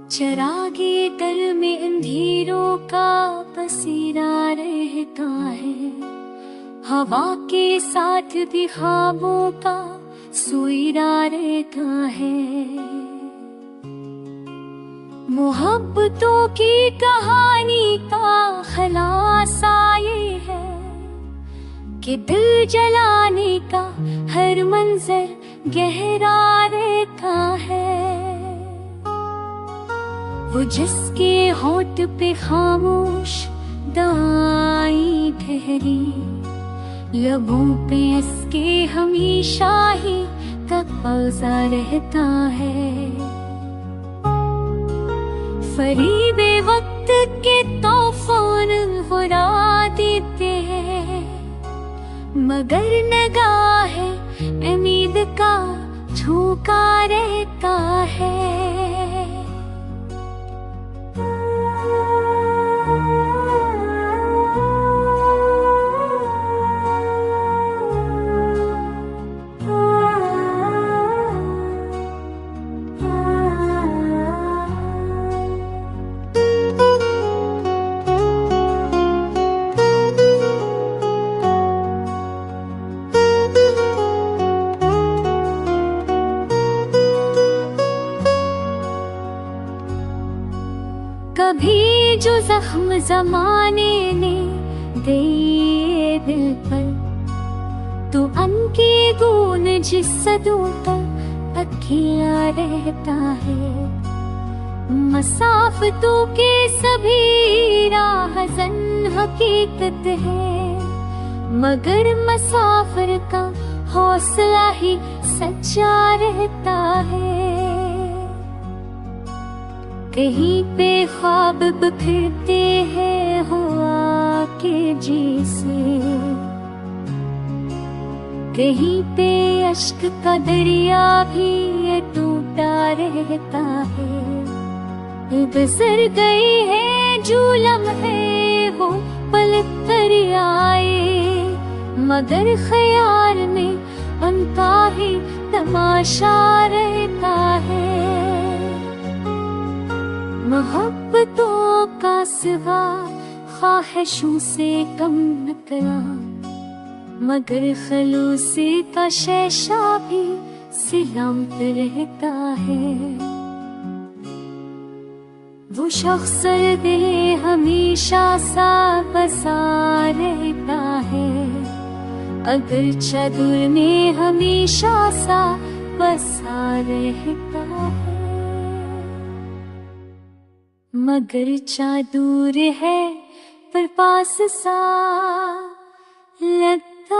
चरागे दर में अंधेरों का पसीना रहता है, हवा के साथ भी ख्वाबों का सुइरा रहता है। मोहब्बतों की कहानी का खलासा ये है कि दिल जलाने का हर मंजर गहरा रहता है। वो जिसके होंठ पे खामोश दाई ठहरी, लबों पे इसके हमेशा ही तक़ाज़ा रहता है। फरीबे वक्त के तूफान हुरा देते हैं, मगर निगाहे उम्मीद का झोंका रहता है। कभी जो जख्म जमाने ने दिए दिल पर, तो अनके गून जिस सदों पर अखियाँ रहता है। मसाफ़तों के सभी राहज़न हकीकत है, मगर मसाफिर का हौसला ही सच्चा रहता है। कहीं पे ख्वाब बिखरते हैं हवा के जैसे, कहीं पे अश्क का दरिया भी टूटा रहता है। गुजर गई है जो लम्हे वो पलट कर आए, मगर ख्याल में उनका ही तमाशा रहता है। मोहब्बतों का सिवा ख्वाहिशों से कम न करा, मगर खलूसी का शेषा भी सलामत रहता है। वो शख्स दिल हमेशा सा बसा रहता है, अगर दूर में हमेशा सा बसा रहता है। मगर दूर है पर पास सा लगता